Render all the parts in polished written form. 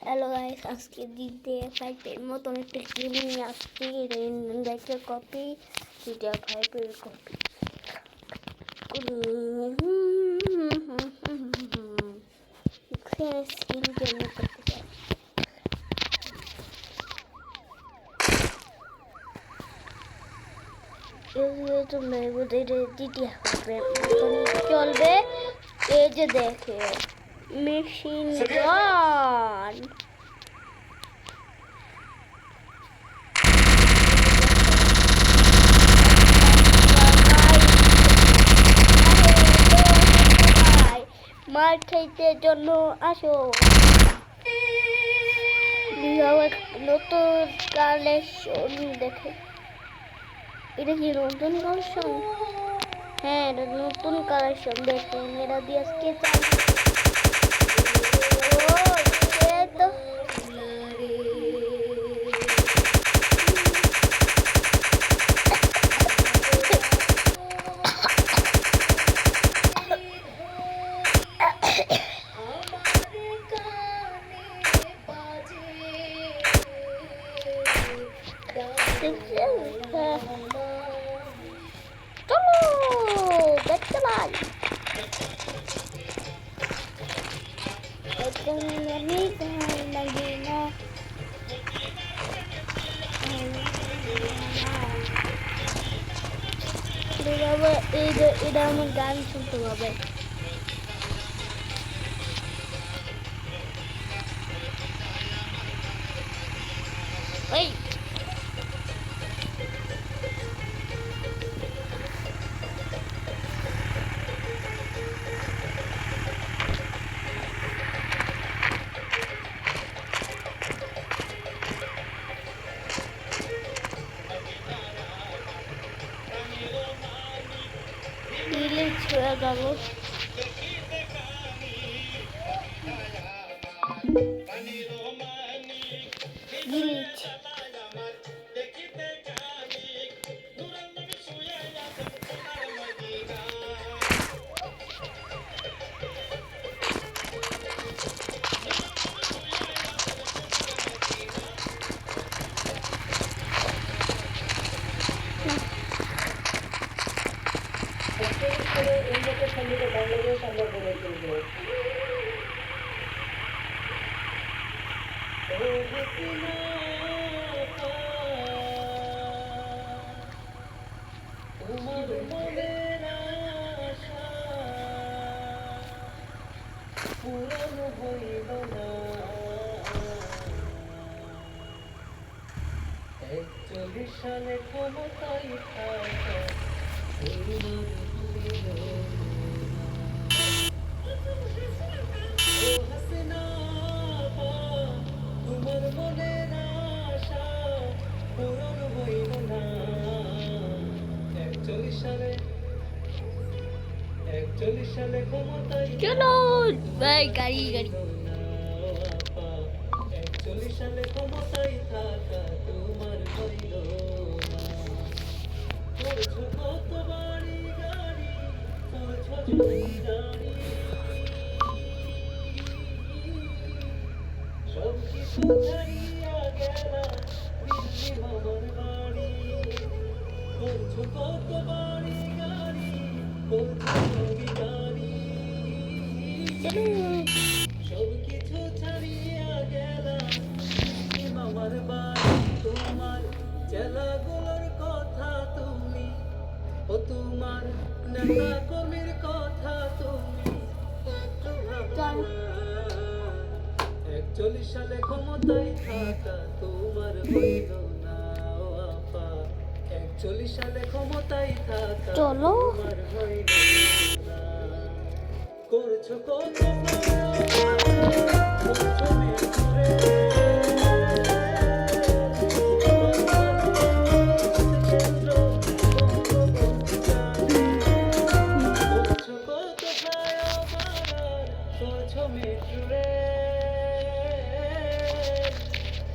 Hello guys, আজকে দিতে ফাইভের মতন একটা গেম নিয়ে আসছি। রেন্ডার কপি GTA 5-এর কপি স্কিল জন্য করতে চাই। তোমরা GTA 5-এর মতনই চলবে। এই যে দেখে মেশিন গান, মার খাইতে জন্য আসো। নতুন কালেকশন দেখে, এটা কি নতুন কালেকশন? হ্যাঁ, এটা নতুন কালেকশন। দেখেন এরা দিয়ে আজকে এটা আমার গান শুনতে হবে। এই ছুঁয়ে গেল। সালে ক্ষমতায় থাকা তোমার মনের আশা পূরণ হইল না। 41 সালে ক্ষমতায় চলো গাড়ি 41 সালে ক্ষমতায় থাকা তোমার হইল না। করছো কত বাড়ি গাড়ি, করছো জমিদারি, সব কিছু ছাড়িয়া গেলা দিল্লি মামার বাড়ি। করছো কত বাড়ি গাড়ি, করছো জমিদারি, সব কিছু ছাড়িয়া গেলা দিল্লি মামার বাড়ি। তোমার জেলাগুলোর কথা তুমি, ও তোমার নেতা কর্মীর কথা তুমি একটু ভাবনা। 41 সালে ক্ষমতায় থাকা তোমার হইল না ও আপা। 41 সালে ক্ষমতায় থাকা তোমার হইল না। করছো কত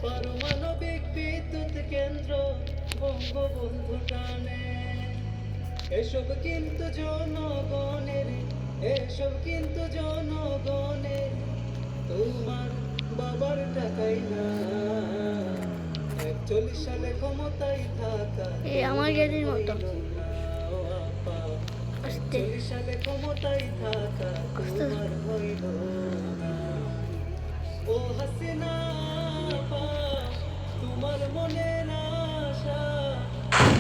পারমাণবিক বিদ্যুৎ কেন্দ্র বঙ্গবন্ধু টানে। এসব কিন্তু জনগণের, এসব কিন্তু জনগণের। তোমার বাবা একবার টাকাই না 41 সালে ক্ষমতায় থাকা আমার গেলির মতো আস্তে 41 সালে ক্ষমতায় থাকা তোমার হইল না ও হাসিনা আপা, তোমার মনের আশা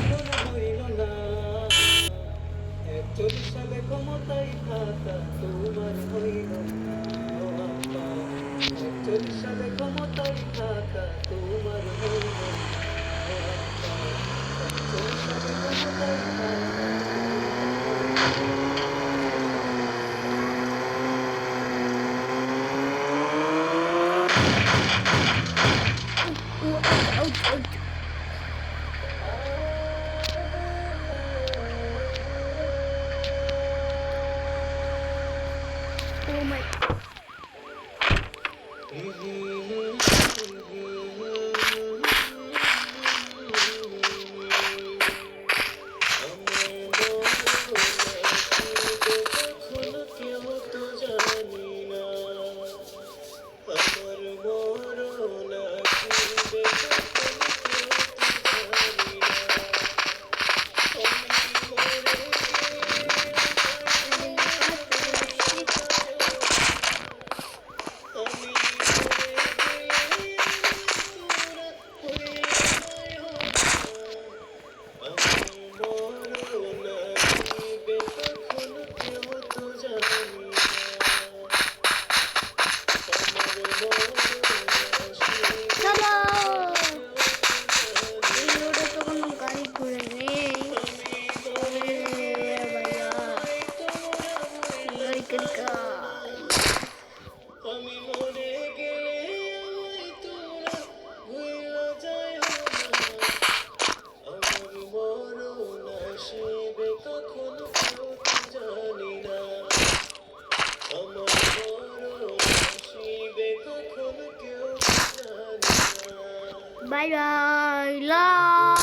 পূরণ হইল না 41 সালে ক্ষমতায় থাকা তোমার হইল না ও আপা 41 সালে ক্ষমতায় থাকা তোমার হইল না ও আপা 41 সালে ক্ষমতায় থাকা Oh my. আমি মরে গেলে আমায় তোরা ভুইলা যাইও না আমার মরণ আসিবে কখন কেউ তো জানি না আমার মরণ আসিবে কখন কেউ তো জানি না Bye bye. Love.